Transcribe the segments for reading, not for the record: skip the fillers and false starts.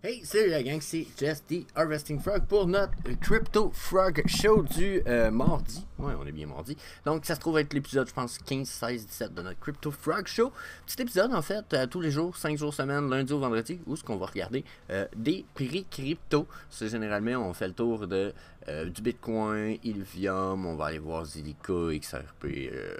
Hey, salut la gang, c'est Jess the Harvesting Frog pour notre Crypto Frog Show du mardi. Ouais, on est bien mardi. Donc, ça se trouve être l'épisode, je pense, 15, 16, 17 de notre Crypto Frog Show. Petit épisode, en fait, tous les jours, 5 jours semaine, lundi au vendredi, où est-ce qu'on va regarder des prix crypto. C'est généralement, on fait le tour de du Bitcoin, Illuvium, on va aller voir Zilliqa, XRP,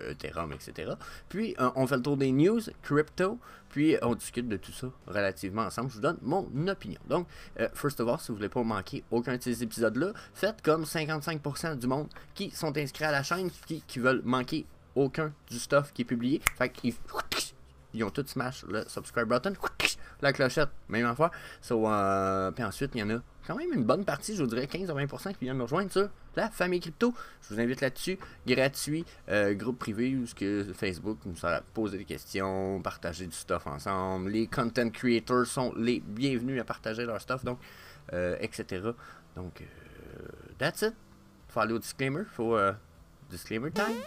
Ethereum, etc. Puis, on fait le tour des news, crypto, puis on discute de tout ça relativement ensemble. Je vous donne mon opinion. Donc, first of all, si vous voulez pas manquer aucun de ces épisodes-là, faites comme 55% du monde qui sont inscrits à la chaîne, qui veulent manquer aucun du stuff qui est publié. Fait qu'ils ont tous smash le subscribe button, la clochette, même affaire. Puis ensuite, il y en a quand même une bonne partie, je vous dirais 15 à 20% qui viennent me rejoindre sur la famille crypto. Je vous invite là-dessus, gratuit, groupe privé où Facebook nous sert à poser des questions, partager du stuff ensemble. Les content creators sont les bienvenus à partager leur stuff, donc, etc. Donc, that's it. Faut aller au disclaimer, disclaimer time.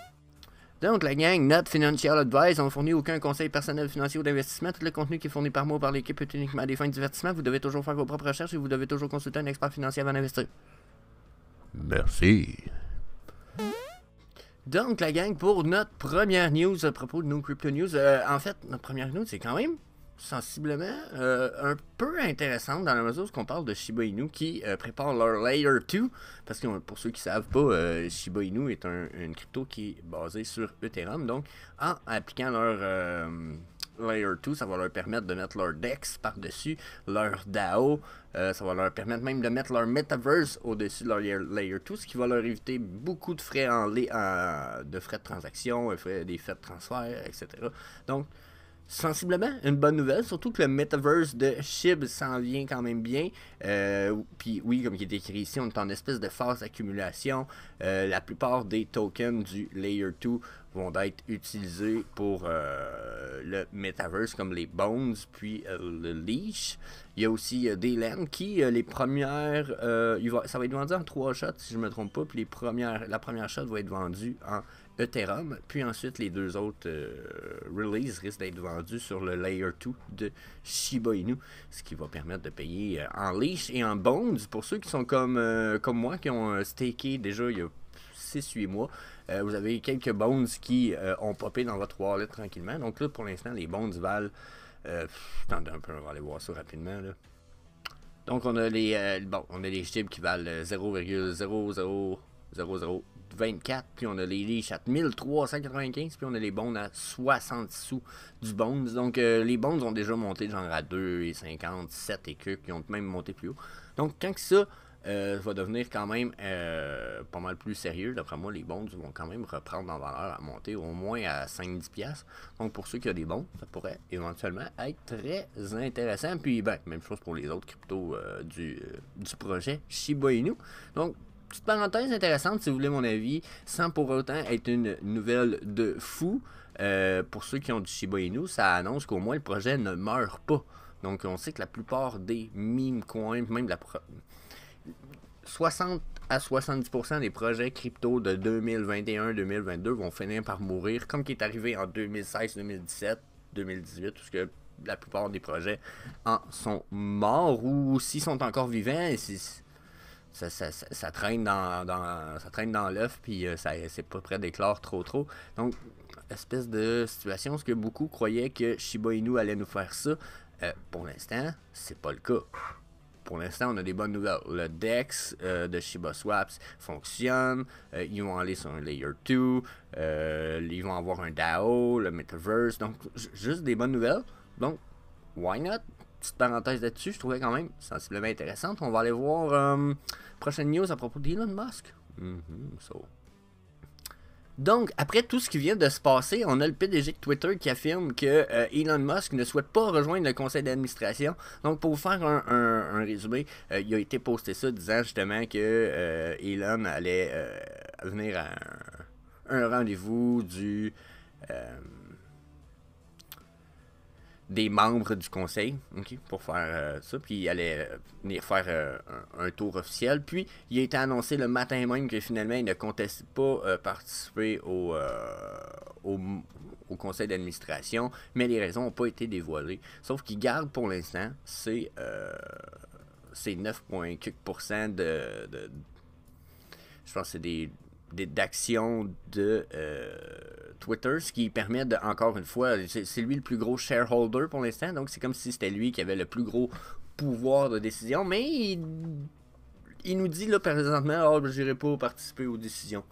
Donc, la gang, notre Financial Advice, on ne fournit aucun conseil personnel financier ou d'investissement. Tout le contenu qui est fourni par moi ou par l'équipe est uniquement à des fins de divertissement. Vous devez toujours faire vos propres recherches et vous devez toujours consulter un expert financier avant d'investir. Merci. Donc, la gang, pour notre première news à propos de nos crypto news, en fait, notre première news, c'est quand même sensiblement un peu intéressante dans la mesure où on parle de Shiba Inu qui prépare leur Layer 2, parce que pour ceux qui ne savent pas, Shiba Inu est une crypto qui est basée sur Ethereum. Donc, en appliquant leur Layer 2, ça va leur permettre de mettre leur DEX par-dessus, leur DAO, ça va leur permettre même de mettre leur Metaverse au-dessus de leur Layer 2, ce qui va leur éviter beaucoup de frais de frais de transaction, des frais de transfert, etc. Donc, sensiblement une bonne nouvelle, surtout que le Metaverse de SHIB s'en vient quand même bien. Puis oui, comme il est écrit ici, on est en espèce de phase d'accumulation. La plupart des tokens du Layer 2 vont être utilisés pour le Metaverse, comme les Bones, puis le Leash. Il y a aussi des LAN qui, les premières, ça va être vendu en 3 shots si je ne me trompe pas, puis la première shot va être vendue en Ethereum, puis ensuite les deux autres releases risquent d'être vendus sur le Layer 2 de Shiba Inu, ce qui va permettre de payer en Leash et en Bones pour ceux qui sont comme moi, qui ont staké déjà il y a 6-8 mois. Vous avez quelques Bones qui ont popé dans votre wallet tranquillement. Donc là, pour l'instant, les Bones valent... attendez un peu, on va aller voir ça rapidement, là. Donc on a les SHIB qui valent 0,000024, puis on a les leash à 1395, puis on a les bonds à 60 sous du bonds. Donc les bonds ont déjà monté genre à 2,50, 7 et quelques, qui ont même monté plus haut. Donc quand ça va devenir quand même pas mal plus sérieux, d'après moi, les bonds vont quand même reprendre en valeur à monter au moins à 5-10$. Donc pour ceux qui ont des bons, ça pourrait éventuellement être très intéressant. Puis ben, même chose pour les autres cryptos du projet Shiba Inu. Donc petite parenthèse intéressante, si vous voulez mon avis, sans pour autant être une nouvelle de fou. Pour ceux qui ont du Shiba Inu, ça annonce qu'au moins le projet ne meurt pas. Donc on sait que la plupart des meme coins, même 60 à 70% des projets crypto de 2021-2022 vont finir par mourir, comme qui est arrivé en 2016, 2017, 2018, parce que la plupart des projets en sont morts ou s'ils sont encore vivants, ça traîne dans l'œuf, puis c'est pas prêt d'éclore trop. Donc, espèce de situation, ce que beaucoup croyaient que Shiba Inu allait nous faire ça. Pour l'instant, c'est pas le cas. Pour l'instant, on a des bonnes nouvelles. Le DEX de Shiba Swaps fonctionne. Ils vont aller sur un Layer 2. Ils vont avoir un DAO, le Metaverse. Donc, juste des bonnes nouvelles. Donc, why not? Petite parenthèse là-dessus, je trouvais quand même sensiblement intéressante. On va aller voir prochaine news à propos d'Elon Musk. Donc, après tout ce qui vient de se passer, on a le PDG de Twitter qui affirme que Elon Musk ne souhaite pas rejoindre le conseil d'administration. Donc, pour vous faire un résumé, il a été posté ça disant justement que Elon allait venir à un rendez-vous des membres du conseil, ok, pour faire ça, puis il allait venir faire un tour officiel. Puis il a été annoncé le matin même que finalement il ne comptait pas participer au, au conseil d'administration, mais les raisons n'ont pas été dévoilées. Sauf qu'il garde pour l'instant c'est 9,4% je pense que c'est d'actions de Twitter, ce qui permet de, encore une fois, c'est lui le plus gros shareholder pour l'instant, donc c'est comme si c'était lui qui avait le plus gros pouvoir de décision, mais il nous dit là présentement, oh, je n'irai pas participer aux décisions.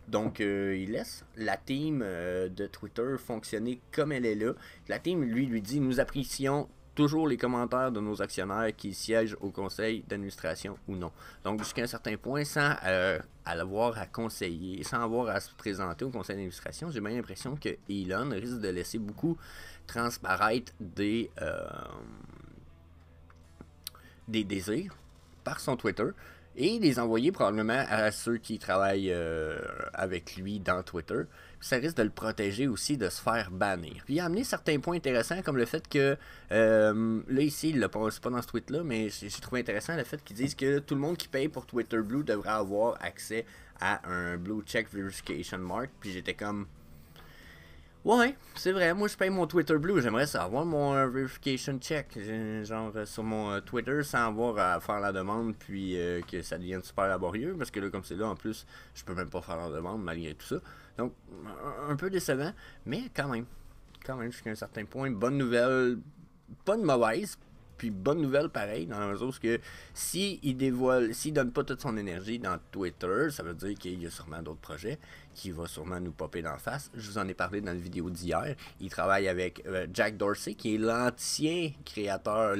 Donc, il laisse la team de Twitter fonctionner comme elle est là. La team, lui dit, nous apprécions toujours les commentaires de nos actionnaires qui siègent au conseil d'administration ou non. Donc, jusqu'à un certain point, sans avoir à conseiller, sans avoir à se présenter au conseil d'administration, j'ai bien l'impression que Elon risque de laisser beaucoup transparaître des désirs par son Twitter et les envoyer probablement à ceux qui travaillent avec lui dans Twitter. Puis ça risque de le protéger aussi de se faire bannir. Puis il a amené certains points intéressants comme le fait que, là ici, c'est pas dans ce tweet-là, mais j'ai trouvé intéressant le fait qu'ils disent que tout le monde qui paye pour Twitter Blue devrait avoir accès à un Blue Check Verification Mark. Puis j'étais comme... Ouais, c'est vrai, moi je paye mon Twitter Blue, j'aimerais savoir mon verification check, genre sur mon Twitter sans avoir à faire la demande puis que ça devienne super laborieux, parce que là comme c'est là en plus, je peux même pas faire la demande malgré tout ça. Donc un peu décevant, mais quand même jusqu'à un certain point, bonne nouvelle, pas de mauvaise, puis bonne nouvelle pareil, dans la mesure où que s'il donne pas toute son énergie dans Twitter, ça veut dire qu'il y a sûrement d'autres projets qui vont sûrement nous popper d'en face. Je vous en ai parlé dans la vidéo d'hier. Il travaille avec Jack Dorsey, qui est l'ancien créateur,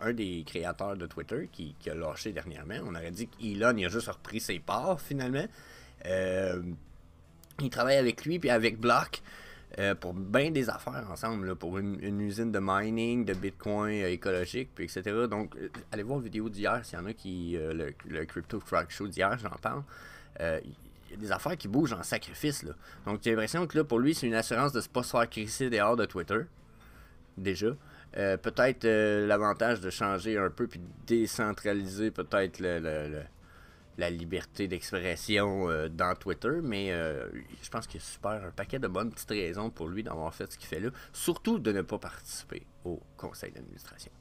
un des créateurs de Twitter, qui a lâché dernièrement. On aurait dit qu'Elon il a juste repris ses parts finalement. Il travaille avec lui, puis avec Block. Pour bien des affaires ensemble, là, pour une usine de mining, de bitcoin écologique, puis etc. Donc, allez voir la vidéo d'hier, s'il y en a qui... le Crypto Frog Show d'hier, j'en parle. Il y a des affaires qui bougent en sacrifice, là. Donc, j'ai l'impression que là, pour lui, c'est une assurance de ne pas se faire crisser dehors de Twitter. Déjà. Peut-être l'avantage de changer un peu, puis de décentraliser peut-être la liberté d'expression dans Twitter, mais je pense qu'il y a super un paquet de bonnes petites raisons pour lui d'avoir fait ce qu'il fait là, surtout de ne pas participer au conseil d'administration.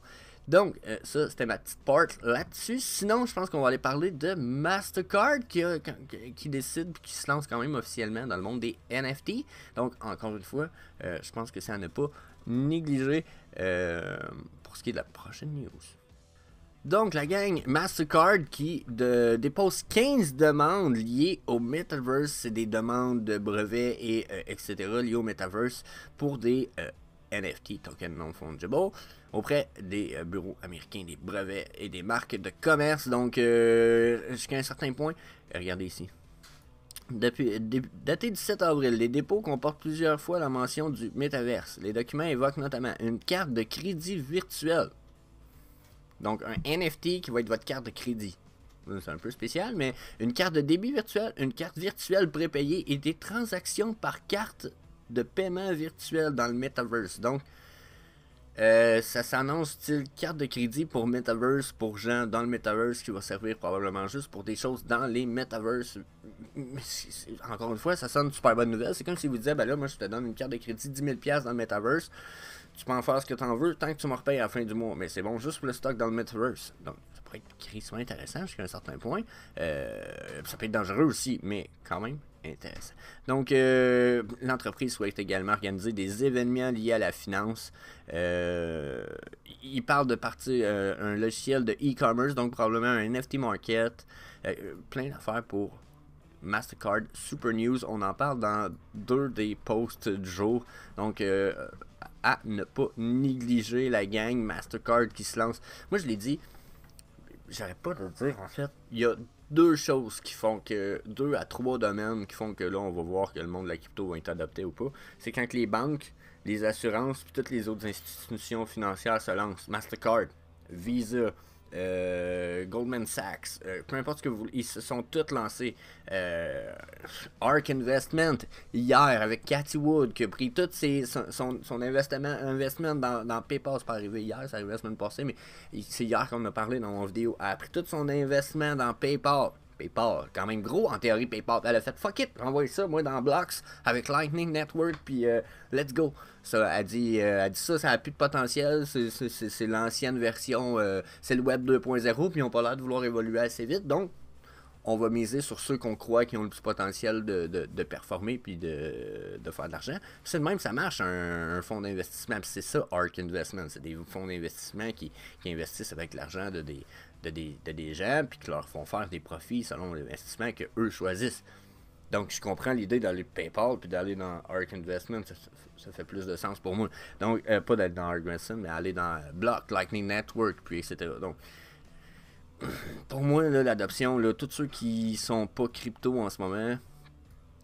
Donc, ça, c'était ma petite part là-dessus. Sinon, je pense qu'on va aller parler de Mastercard qui décide, qui se lance quand même officiellement dans le monde des NFT. Donc, encore une fois, je pense que c'est à ne pas négliger pour ce qui est de la prochaine news. Donc, la gang Mastercard qui dépose 15 demandes liées au Metaverse. C'est des demandes de brevets et etc. liées au Metaverse pour des NFT, token non-fungible, auprès des bureaux américains, des brevets et des marques de commerce. Donc, jusqu'à un certain point, regardez ici. Daté du 7 avril, les dépôts comportent plusieurs fois la mention du Metaverse. Les documents évoquent notamment une carte de crédit virtuelle. Donc, un NFT qui va être votre carte de crédit. C'est un peu spécial, mais une carte de débit virtuel, une carte virtuelle prépayée et des transactions par carte de paiement virtuel dans le Metaverse. Donc, ça s'annonce style carte de crédit pour Metaverse, pour gens dans le Metaverse qui va servir probablement juste pour des choses dans les Metaverse. Encore une fois, ça sonne une super bonne nouvelle. C'est comme si vous disiez, ben là, moi je te donne une carte de crédit 10 000$ dans le Metaverse. Tu peux en faire ce que tu en veux tant que tu me repayes à la fin du mois. Mais c'est bon juste pour le stock dans le Metaverse. Donc, ça pourrait être crissement intéressant jusqu'à un certain point. Ça peut être dangereux aussi, mais quand même intéressant. Donc, l'entreprise souhaite également organiser des événements liés à la finance. Il parle de partir un logiciel de e-commerce, donc probablement un NFT market. Plein d'affaires pour Mastercard Super News. On en parle dans 2 des posts du jour. Donc, à ne pas négliger la gang Mastercard qui se lance. Moi, je l'ai dit, j'arrête pas de le dire, en fait, il y a 2 choses qui font que, 2 à 3 domaines qui font que là, on va voir que le monde de la crypto va être adopté ou pas. C'est quand les banques, les assurances, puis toutes les autres institutions financières se lancent. Mastercard, Visa, Goldman Sachs, peu importe ce que vous voulez, ils se sont tous lancés. Ark Investment, hier, avec Cathy Wood, qui a pris tout son investissement dans PayPal. C'est pas arrivé hier, c'est arrivé la semaine passée, mais c'est hier qu'on a parlé dans mon vidéo. Elle a pris tout son investissement dans PayPal. PayPal, quand même gros en théorie. PayPal, elle a fait fuck it, envoie ça moi dans Blocks avec Lightning Network, puis let's go. Ça, elle dit ça a plus de potentiel, c'est l'ancienne version, c'est le web 2.0, puis ils n'ont pas l'air de vouloir évoluer assez vite, donc on va miser sur ceux qu'on croit qui ont le plus potentiel de performer puis de faire de l'argent. C'est de même ça marche un fonds d'investissement, puis c'est ça Ark Investment, c'est des fonds d'investissement qui investissent avec l'argent de des gens, puis qui leur font faire des profits selon l'investissement qu'eux choisissent. Donc, je comprends l'idée d'aller PayPal, puis d'aller dans Ark Investment, ça fait plus de sens pour moi. Donc, pas d'aller dans Ark Investment, mais aller dans Block, Lightning Network, puis etc. Donc, pour moi, l'adoption, tous ceux qui sont pas crypto en ce moment,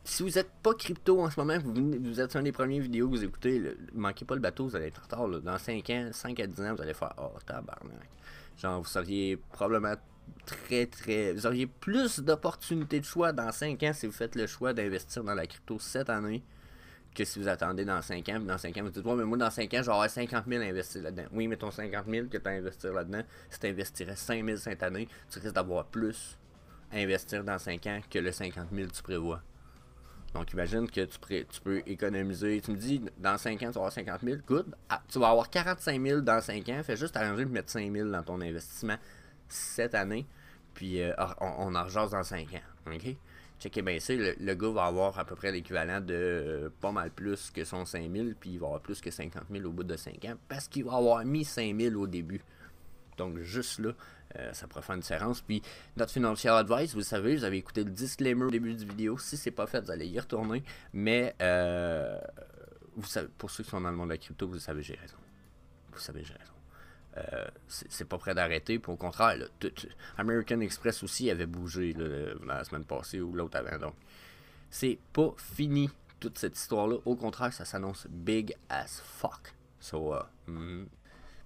si vous êtes pas crypto en ce moment, vous êtes un des premiers vidéos que vous écoutez, manquez pas le bateau, vous allez être en retard. Là. Dans 5 ans, 5 à 10 ans, vous allez faire « Oh, tabarnak ». Genre, vous seriez probablement vous auriez plus d'opportunités de choix dans 5 ans si vous faites le choix d'investir dans la crypto cette année que si vous attendez dans 5 ans. Dans 5 ans, vous dites, ouais, mais moi, dans 5 ans, j'aurai 50 000 à investir là-dedans. Oui, mais ton 50 000 que tu as à investir là-dedans, si tu investirais 5 000 cette année, tu risques d'avoir plus à investir dans 5 ans que le 50 000 que tu prévois. Donc, imagine que tu peux économiser. Tu me dis, dans 5 ans, tu vas avoir 50 000. Good. Ah, tu vas avoir 45 000 dans 5 ans. Fais juste arranger de mettre 5 000 dans ton investissement cette année. Puis, on en rejase dans 5 ans. OK? Checkez bien ça. Le gars va avoir à peu près l'équivalent de pas mal plus que son 5 000. Puis, il va avoir plus que 50 000 au bout de 5 ans. Parce qu'il va avoir mis 5 000 au début. Donc, juste là, ça pourrait faire une différence. Puis, notre financial advice, vous savez, vous avez écouté le disclaimer au début du vidéo. Si c'est pas fait, vous allez y retourner. Mais, vous savez, pour ceux qui sont dans le monde de la crypto, vous savez, j'ai raison. Vous savez, j'ai raison. C'est pas prêt d'arrêter. Puis, au contraire, là, American Express aussi avait bougé là, la semaine passée ou l'autre avant. Donc, c'est pas fini, toute cette histoire-là. Au contraire, ça s'annonce big as fuck. So,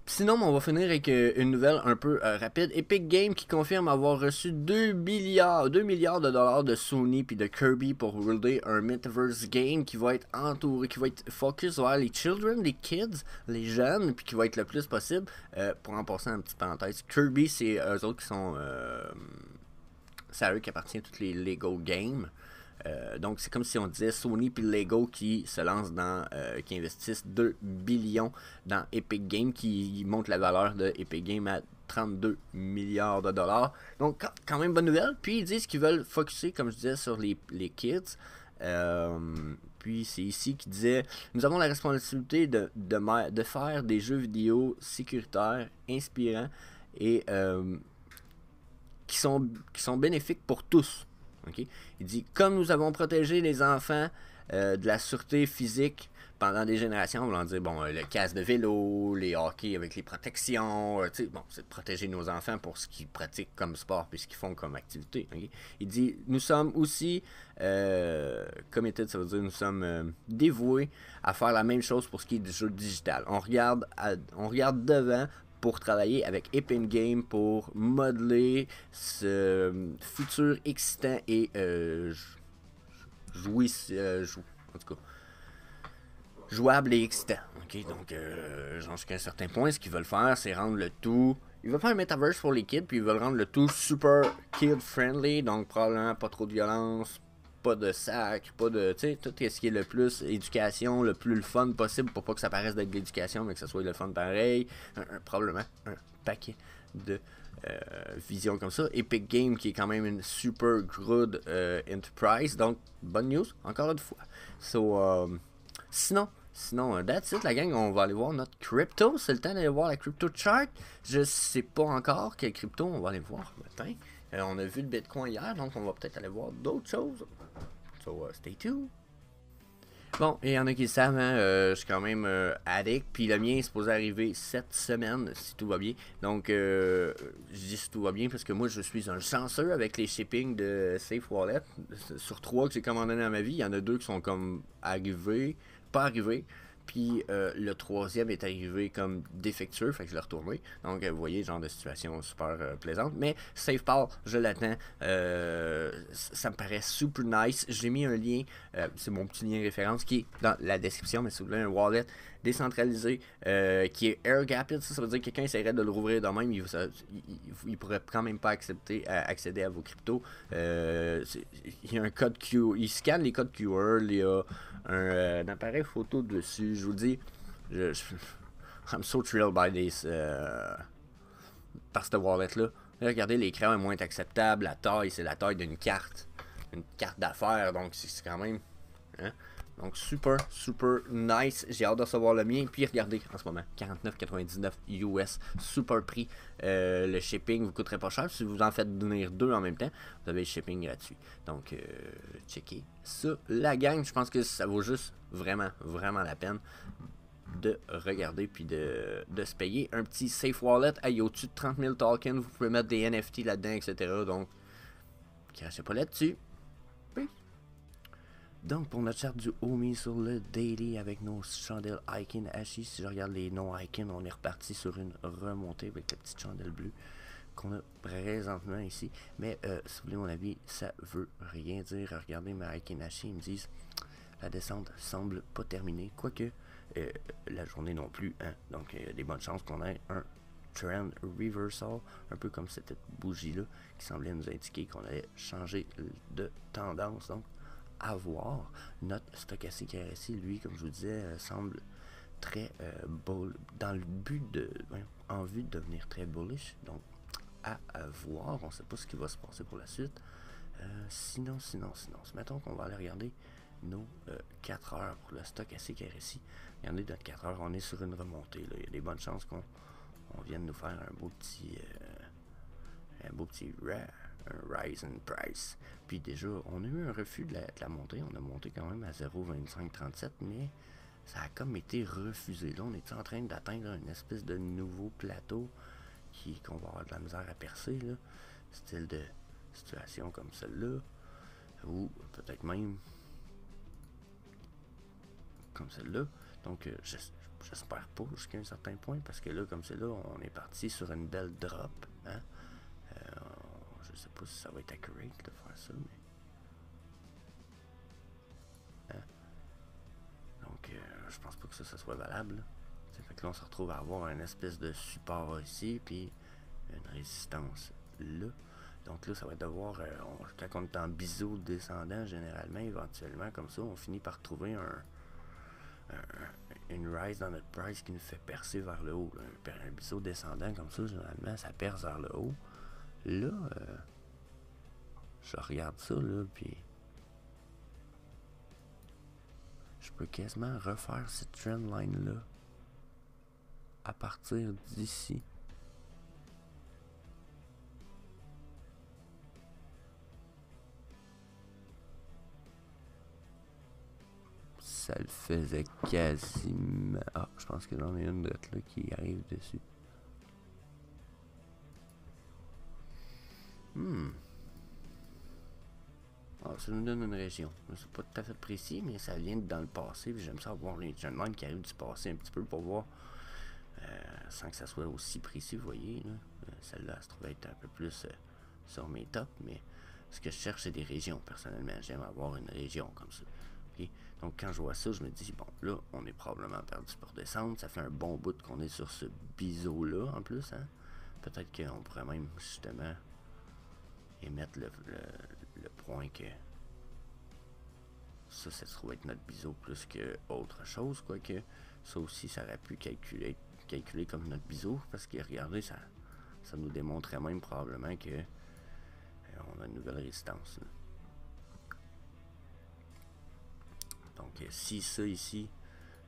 sinon, on va finir avec une nouvelle un peu rapide. Epic Games qui confirme avoir reçu 2 milliards de dollars de Sony puis de Kirby pour rouler un Metaverse game qui va être entouré, qui va être focus vers les children, les kids, les jeunes, puis qui va être le plus possible. Pour en passer une petite parenthèse, Kirby, c'est eux autres qui sont... c'est à eux qui appartient toutes les Lego Games. Donc c'est comme si on disait Sony puis Lego qui se lancent dans qui investissent 2 billions dans Epic Games, qui monte la valeur de Epic Games à 32 milliards de dollars. Donc quand même bonne nouvelle. Puis ils disent qu'ils veulent focuser, comme je disais, sur les kids. Puis c'est ici qu'ils disaient: nous avons la responsabilité de faire des jeux vidéo sécuritaires, inspirants et qui sont bénéfiques pour tous. Okay? Il dit, comme nous avons protégé les enfants de la sûreté physique pendant des générations, on va dire, bon, le casque de vélo, les hockey avec les protections, bon, c'est de protéger nos enfants pour ce qu'ils pratiquent comme sport puis ce qu'ils font comme activité. Okay? Il dit, nous sommes aussi committed, ça veut dire nous sommes dévoués à faire la même chose pour ce qui est du jeu digital. On regarde devant pour travailler avec Epic Games pour modeler ce futur excitant et en tout cas jouable et excitant. Okay? Donc, j'en suis qu'à un certain point, ce qu'ils veulent faire, c'est rendre le tout... Ils veulent faire un metaverse pour les kids, puis ils veulent rendre le tout super kid-friendly, donc probablement pas trop de violence, pas de sac, pas de... Tu sais, tout ce qui est le plus éducation, le plus le fun possible pour pas que ça paraisse d'être de l'éducation, mais que ça soit le fun pareil. Probablement un paquet de visions comme ça. Epic Games qui est quand même une super good enterprise, donc bonne news, encore une fois. So, sinon, that's it la gang, on va aller voir notre crypto. C'est le temps d'aller voir la crypto chart. Je sais pas encore quelle crypto on va aller voir matin. On a vu le Bitcoin hier, donc on va peut-être aller voir d'autres choses. So, stay tuned. Bon, et il y en a qui le savent, hein, je suis quand même addict, puis le mien est supposé arriver cette semaine, si tout va bien. Donc, je dis si tout va bien, parce que moi, je suis un chanceux avec les shippings de Safe Wallet. Sur 3 que j'ai commandé dans ma vie, il y en a 2 qui sont comme arrivés, pas arrivés. Puis le troisième est arrivé comme défectueux, fait que je l'ai retourné. Donc vous voyez, genre de situation super plaisante. Mais SafePal, je l'attends. Ça me paraît super nice. J'ai mis un lien, c'est mon petit lien référence qui est dans la description, mais si vous voulez un wallet décentralisé qui est air gapped, ça veut dire que quelqu'un essaierait de le rouvrir de même, il pourrait quand même pas accéder à vos cryptos. Il y a un code QR, il scanne les codes QR, il y a un appareil photo dessus. Je vous dis, I'm so thrilled by this, par cette wallet-là. Regardez, l'écran est moins acceptable, la taille, c'est la taille d'une carte d'affaires, donc c'est quand même... Hein? Donc super, super nice. J'ai hâte de recevoir le mien. Puis regardez, en ce moment, 49,99 US, super prix. Le shipping vous coûterait pas cher. Si vous en faites venir 2 en même temps, vous avez le shipping gratuit. Donc, checkez ça. La gang, je pense que ça vaut juste vraiment, vraiment la peine de regarder puis de se payer un petit safe wallet. Hey, au-dessus de 30 000 tokens, vous pouvez mettre des NFT là-dedans, etc. Donc, crachez pas là-dessus. Donc, pour notre charte du Omi sur le daily avec nos chandelles Icon Ashy, si je regarde les noms Icon, on est reparti sur une remontée avec la petite chandelle bleue qu'on a présentement ici. Mais si vous voulez mon avis, ça veut rien dire. Regardez mes Icon Ashy, ils me disent la descente semble pas terminée, quoique la journée non plus. Hein? Donc, il y a des bonnes chances qu'on ait un trend reversal, un peu comme cette bougie-là qui semblait nous indiquer qu'on allait changer de tendance. Donc, à voir. Notre stochastique RSI, lui, comme je vous disais, semble très bull, dans le but de, en vue de devenir très bullish. Donc, à voir. On ne sait pas ce qui va se passer pour la suite. Sinon, mettons qu'on va aller regarder nos 4 heures pour le stochastique RSI. Regardez, dans 4 heures, on est sur une remontée. Là. Il y a des bonnes chances qu'on vienne nous faire un beau petit rise in price. Puis déjà, on a eu un refus de la montée. On a monté quand même à 0,2537, mais ça a comme été refusé. Là, on est en train d'atteindre une espèce de nouveau plateau qu'on va avoir de la misère à percer, là. Style de situation comme celle-là. Ou peut-être même comme celle-là. Donc, j'espère pas jusqu'à un certain point, parce que là, comme c'est là, on est parti sur une belle drop. Hein? Je sais pas si ça va être accurate de faire ça, mais... Hein? Donc, je pense pas que ça soit valable. Ça fait que là, on se retrouve à avoir une espèce de support ici, puis une résistance là. Donc là, ça va être de voir, quand on est en biseau descendant, généralement, éventuellement, comme ça, on finit par trouver une rise dans notre price qui nous fait percer vers le haut. Un biseau descendant comme ça, généralement, ça perce vers le haut. Là, je regarde ça, là, puis je peux quasiment refaire cette trendline-là à partir d'ici. Ça le faisait quasiment... Ah, je pense que j'en ai une d'autre là qui arrive dessus. Ah, ça nous donne une région. C'est pas tout à fait précis, mais ça vient de dans le passé. J'aime ça voir les trendlines qui arrivent du passé un petit peu pour voir, sans que ça soit aussi précis, vous voyez. Celle-là, elle se trouve être un peu plus sur mes tops, mais ce que je cherche, c'est des régions, personnellement. J'aime avoir une région comme ça. Okay? Donc, quand je vois ça, je me dis, bon, là, on est probablement perdu pour descendre. Ça fait un bon bout qu'on est sur ce biseau-là, en plus. Hein? Peut-être qu'on pourrait même, justement, émettre le point que ça se trouve être notre biseau plus que autre chose, quoique ça aussi, ça aurait pu calculer comme notre biseau, parce que, regardez, ça nous démontrait même probablement que on a une nouvelle résistance. Là. Donc, si ça ici,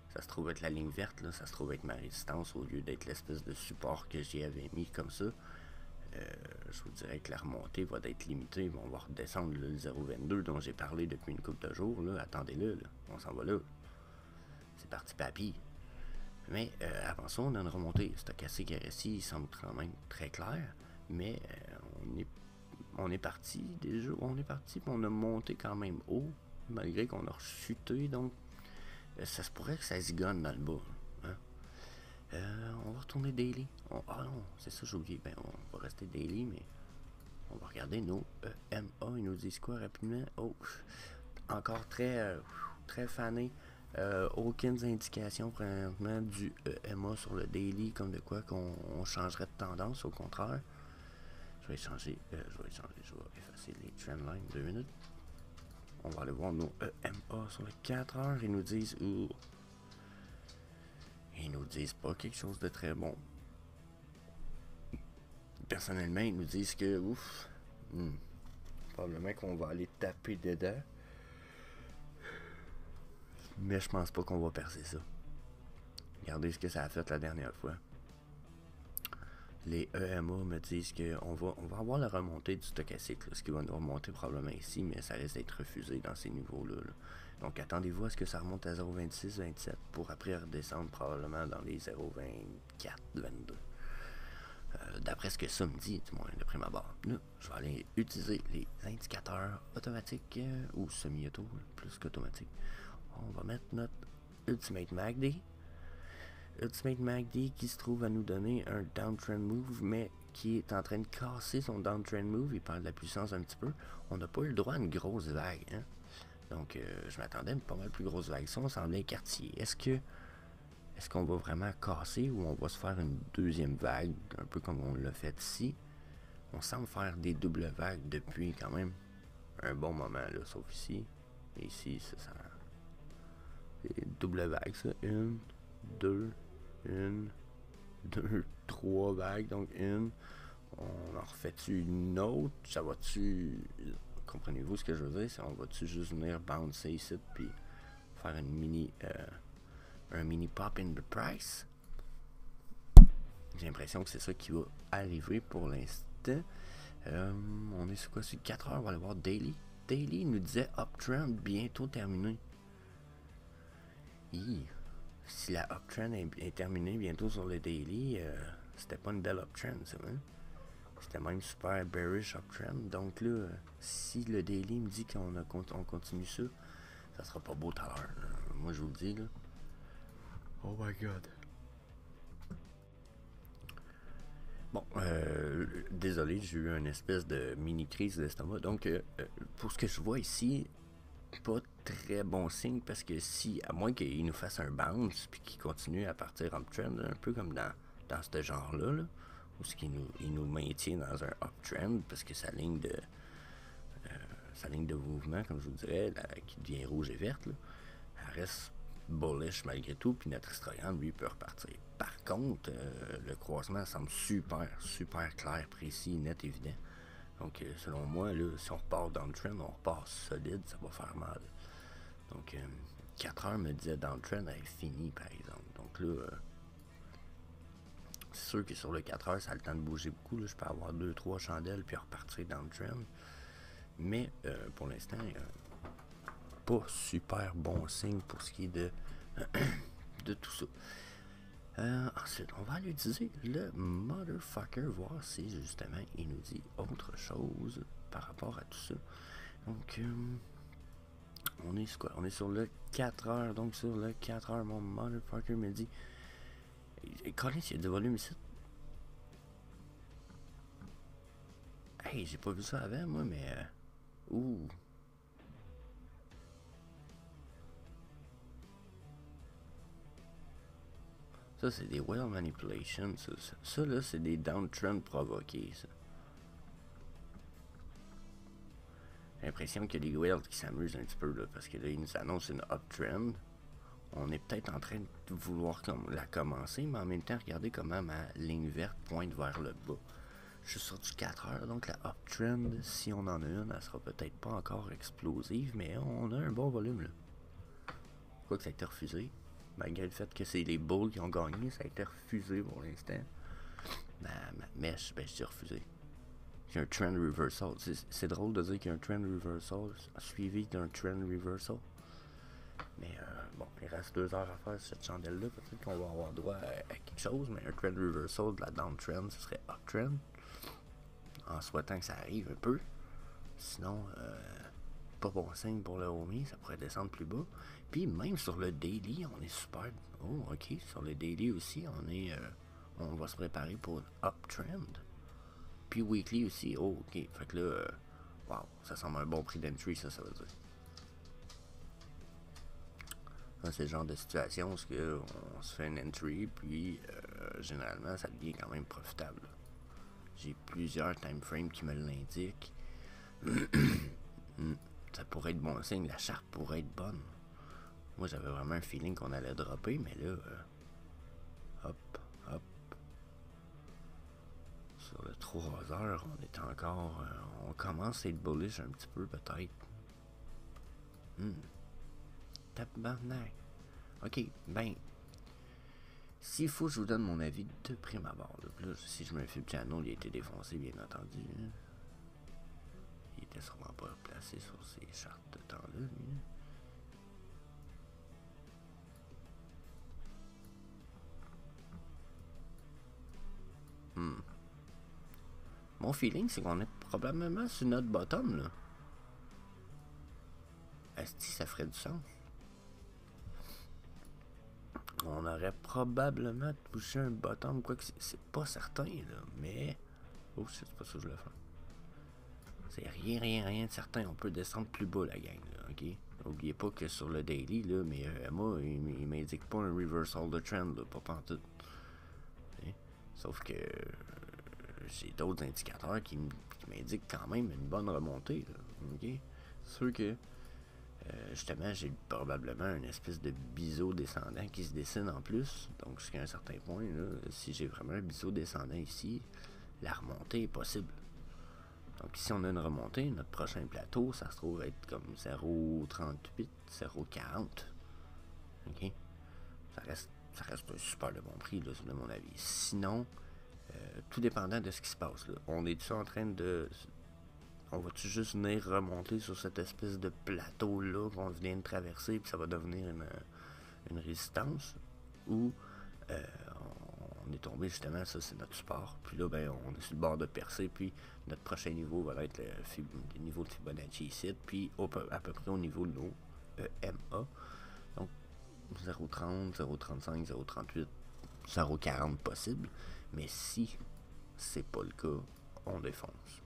ça se trouve être la ligne verte, là, ça se trouve être ma résistance au lieu d'être l'espèce de support que j'y avais mis comme ça. Je vous dirais que la remontée va être limitée. On va redescendre le 0,22 dont j'ai parlé depuis une couple de jours. Là. Attendez-le, là. On s'en va là. C'est parti papy. Mais avant ça, on a une remontée stochastique RSI, il semble quand même très clair. Mais on est parti déjà. On est parti, on a monté quand même haut, malgré qu'on a rechuté. Donc, Ça se pourrait que ça zigonne dans le bas. Hein? On va retourner daily. Ah non, c'est ça, j'ai oublié. Ben, on va rester daily, mais on va regarder nos EMA. Ils nous disent quoi rapidement? Oh, encore très fané. Aucune indication présentement du EMA sur le daily, comme de quoi qu'on changerait de tendance. Au contraire, je vais effacer les trendlines 2 minutes. On va aller voir nos EMA sur les 4 heures. Ils nous disent ils nous disent pas quelque chose de très bon. Personnellement, ils nous disent que probablement qu'on va aller taper dedans. Mais je pense pas qu'on va percer ça. Regardez ce que ça a fait la dernière fois. Les EMA me disent qu'on va avoir la remontée du stochastique, là, ce qui va nous remonter probablement ici, mais ça risque d'être refusé dans ces niveaux-là. Là. Donc attendez-vous à ce que ça remonte à 0,26, 27 pour après redescendre probablement dans les 0,24, 22. D'après ce que ça me dit, du moins de prime abord. Là, je vais aller utiliser les indicateurs automatiques ou semi-auto, plus qu'automatiques. On va mettre notre Ultimate MACD. Ultimate MACD qui se trouve à nous donner un downtrend move, mais qui est en train de casser son downtrend move. Il perd de la puissance un petit peu. On n'a pas eu le droit à une grosse vague. Hein? Donc, je m'attendais à une pas mal plus grosse vague. Ça, on semblait écartier. Est-ce qu'on va vraiment casser ou on va se faire une deuxième vague, un peu comme on l'a fait ici? On semble faire des doubles vagues depuis quand même un bon moment, là, sauf ici. Et ici, ça c'est double vague, ça. Une, deux, 3 vagues, donc une. On en refait-tu une autre? Ça va-tu... Comprenez-vous ce que je veux dire? On va-tu juste venir bouncer ici, puis faire une un mini pop in the price? J'ai l'impression que c'est ça qui va arriver pour l'instant. On est sur quoi? Sur 4 heures, on va aller voir Daily. Daily nous disait uptrend bientôt terminé. Si la uptrend est terminée bientôt sur le daily, c'était pas une belle uptrend, ça, hein? C'était même super bearish uptrend. Donc là, si le daily me dit qu'on continue ça, ça sera pas beau tout à l'heure. Moi, je vous le dis, là. Oh my god. Bon, désolé, j'ai eu une espèce de mini crise d'estomac. Donc, pour ce que je vois ici, pas très bon signe parce que si, à moins qu'il nous fasse un bounce puis qu'il continue à partir uptrend, un peu comme dans ce genre-là, là, où il nous maintient dans un uptrend parce que sa ligne de mouvement, comme je vous dirais, là, qui devient rouge et verte, là, elle reste bullish malgré tout, puis notre histogramme, lui, peut repartir. Par contre, le croisement semble super clair, précis, net, évident. Donc, selon moi, là, si on repart dans le trend, on repart solide, ça va faire mal. Donc, 4 heures me disait dans le trend, elle est finie, par exemple. Donc là, c'est sûr que sur le 4 heures, ça a le temps de bouger beaucoup. Là. Je peux avoir 2-3 chandelles puis repartir dans le trend. Mais, pour l'instant, pas super bon signe pour ce qui est de tout ça. Ensuite, on va aller utiliser le motherfucker, voir si justement il nous dit autre chose par rapport à tout ça. Donc, on est sur quoi? On est sur le 4 heures. Donc, sur le 4 heures, mon motherfucker me dit. Colin, il y a du volume ici. Hey, j'ai pas vu ça avant, moi, mais. Ouh. Ça, c'est des whale manipulations. Ça là, c'est des downtrends provoqués, ça. J'ai l'impression qu'il y a des whales qui s'amusent un petit peu, là, parce que là, ils nous annoncent une uptrend. On est peut-être en train de vouloir la commencer, mais en même temps, regardez comment ma ligne verte pointe vers le bas. Je suis sur du 4 heures, donc la uptrend, si on en a une, elle sera peut-être pas encore explosive, mais on a un bon volume, là. Quoi que ça a été refusé. Malgré le fait que c'est les Bulls qui ont gagné, ça a été refusé pour l'instant. Ma mèche, ben je dis refusé. Il y a un trend reversal. C'est drôle de dire qu'il y a un trend reversal suivi d'un trend reversal. Mais bon, il reste 2 heures à faire cette chandelle-là. Peut-être qu'on va avoir droit à quelque chose, mais un trend reversal de la downtrend, ce serait uptrend. En souhaitant que ça arrive un peu. Sinon, pas bon signe pour le homie, ça pourrait descendre plus bas. Puis même sur le daily, on est super. Oh, ok, sur le daily aussi, on va se préparer pour un uptrend. Puis weekly aussi, oh, ok. Fait que là, wow, ça semble un bon prix d'entry, ça veut dire. C'est le genre de situation où on se fait une entry, puis généralement, ça devient quand même profitable. J'ai plusieurs time frames qui me l'indiquent. Ça pourrait être bon signe, la charte pourrait être bonne. Moi, j'avais vraiment un feeling qu'on allait dropper, mais là, hop, hop. Sur le 3 heures, on est encore... on commence à être bullish un petit peu, peut-être. Tabarnak. Ok, ben... S'il faut, je vous donne mon avis de prime abord. Là, si je me fais le channel, il a été défoncé, bien entendu. Hein. Il était sûrement pas placé sur ces chartes de temps-là, lui. Mon feeling, c'est qu'on est probablement sur notre bottom, là. Est-ce que ça ferait du sens? On aurait probablement touché un bottom, quoique c'est pas certain, là, mais... Oh, c'est pas ça que je voulais faire. C'est rien de certain. On peut descendre plus bas, la gang, là, ok? N'oubliez pas que sur le daily, là, mais moi, il m'indique pas un reversal de trend, là, pas pantoute. Okay? Sauf que j'ai d'autres indicateurs qui m'indiquent quand même une bonne remontée, là, ok? C'est sûr que justement, j'ai probablement une espèce de biseau descendant qui se dessine en plus. Donc, jusqu'à un certain point, là, si j'ai vraiment un biseau descendant ici, la remontée est possible. Donc, si on a une remontée, notre prochain plateau, ça se trouve être comme 0,38, 0,40. Ok? Ça reste un super de bon prix, là, de mon avis. Sinon, tout dépendant de ce qui se passe, là. On est-tu en train de... On va-tu juste venir remonter sur cette espèce de plateau-là qu'on vient de traverser, puis ça va devenir une résistance? Ou on est tombé justement, ça c'est notre support, puis là, ben, on est sur le bord de percer, puis notre prochain niveau va être le niveau de Fibonacci ici, puis à peu près au niveau de nos EMA. Donc, 0,30, 0,35, 0,38, 0,40 possible. Mais si c'est pas le cas, on défonce.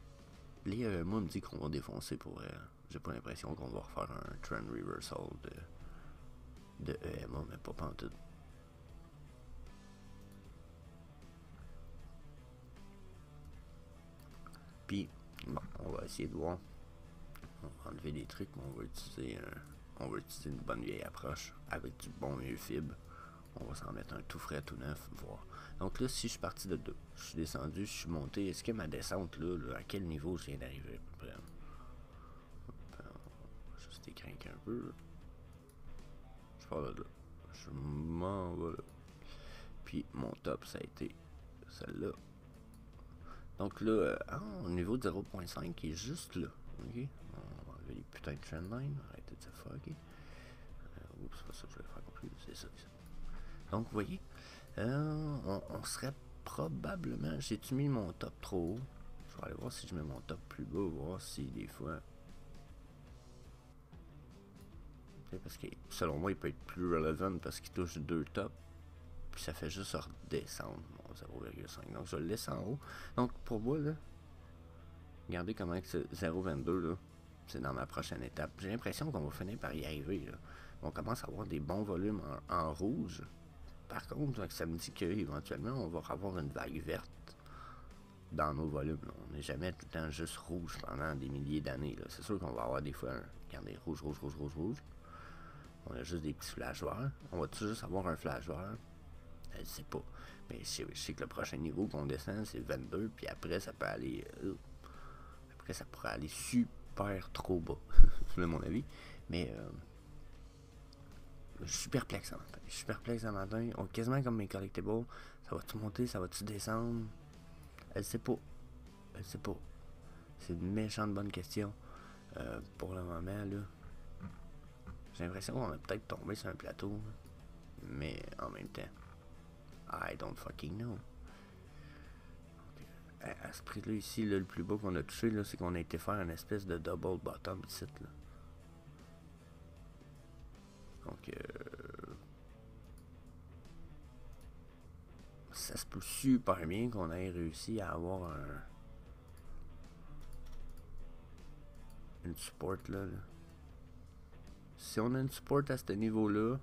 Les EMA me dit qu'on va défoncer pour... j'ai pas l'impression qu'on va refaire un trend reversal de EMA, mais pas pantoute. Puis, bon, on va essayer de voir. On va enlever des trucs, mais on va utiliser une bonne vieille approche avec du bon vieux fib. On va s'en mettre un tout frais, tout neuf, voir. Donc là, si je suis parti de 2, je suis descendu, je suis monté, est-ce que ma descente là, à quel niveau je viens d'arriver à peu près? Juste écrinquer un peu. Je pars de là. Je m'en vais là. Puis mon top, ça a été celle-là. Donc là, au niveau de 0.5 qui est juste là. Ok? On va enlever les putains de trendline. Arrêtez de se fucker. Oups, c'est pas ça que je voulais faire non plus. C'est ça. Donc, vous voyez, on serait probablement... J'ai-tu mis mon top trop haut? Je vais aller voir si je mets mon top plus bas, voir si des fois... Parce que selon moi, il peut être plus relevant parce qu'il touche 2 tops. Puis ça fait juste redescendre, mon 0,5. Donc, je le laisse en haut. Donc, pour moi, là, regardez comment que 0,22, là, c'est dans ma prochaine étape. J'ai l'impression qu'on va finir par y arriver, là. On commence à avoir des bons volumes en rouge. Par contre, ça me dit qu'éventuellement, on va avoir une vague verte dans nos volumes. Là. On n'est jamais tout le temps juste rouge pendant des milliers d'années. C'est sûr qu'on va avoir des fois, regardez, rouge. On a juste des petits flashs verts. On va tout juste avoir un flash vert? Je sais pas. Mais je sais que le prochain niveau qu'on descend, c'est 22. Puis après, ça peut aller... après, ça pourrait aller super trop bas. C'est mon avis. Mais... je suis perplexe à matin. Quasiment comme mes collectibles. Ça va-tu monter? Ça va-tu descendre? Elle sait pas. C'est une méchante bonne question. Pour le moment, là. J'ai l'impression qu'on a peut-être tombé sur un plateau. Mais en même temps, I don't fucking know. Okay. À ce prix-là, ici, là, le plus bas qu'on a touché, là, c'est qu'on a été faire une espèce de double bottom ici, là. super bien qu'on ait réussi à avoir une support là. Si on a une support à ce niveau-là,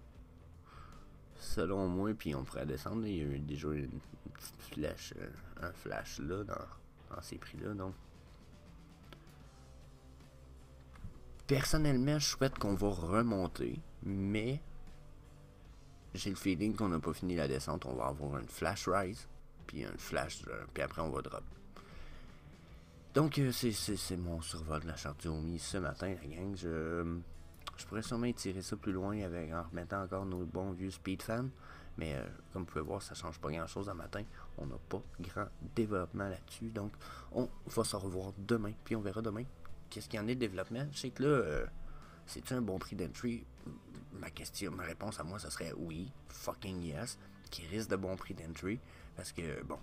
selon moi, puis on pourrait descendre, il y a eu déjà une petite flèche, un flash là dans ces prix-là. Donc, personnellement, je souhaite qu'on va remonter, mais j'ai le feeling qu'on n'a pas fini la descente. On va avoir une flash rise, puis un flash, puis après on va drop. Donc, c'est mon survol de la charte du Omi ce matin, la gang. Je pourrais sûrement étirer ça plus loin en remettant encore nos bons vieux speed fans. Mais comme vous pouvez voir, ça change pas grand chose un matin. On n'a pas grand développement là-dessus. Donc, on va se revoir demain. Puis on verra demain qu'est-ce qu'il y en est de développement. Je sais que là, c'est-tu un bon prix d'entry? Ma réponse à moi, ça serait oui, fucking yes, qui risque de bon prix d'entry. Parce que, bon,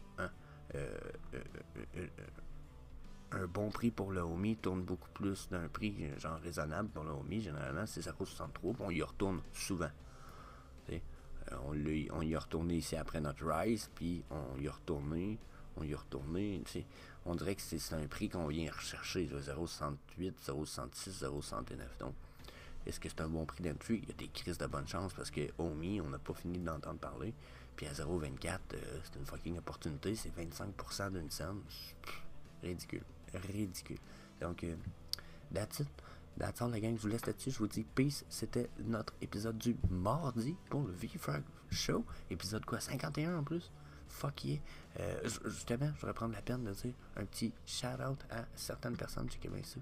un bon prix pour le Omi tourne beaucoup plus d'un prix genre raisonnable pour le Omi. Généralement, c'est 0,63. On y retourne souvent. On y a retourné ici après notre rise, puis on y a retourné. On dirait que c'est un prix qu'on vient rechercher, 0,68, 0,66, 0,69. Donc, est-ce que c'est un bon prix d'entry? Il y a des crises de bonne chance parce que Omi, on n'a pas fini d'entendre parler. Puis à 0,24, c'est une fucking opportunité, c'est 25% d'une scène. Ridicule. Donc, that's it. That's all, la gang. Je vous laisse là-dessus. Je vous dis peace. C'était notre épisode du mardi pour le V-Frog Show. Épisode quoi? 51 en plus? Fuck yeah. Justement, je voudrais prendre la peine de dire un petit shout-out à certaines personnes. Checkez bien ça.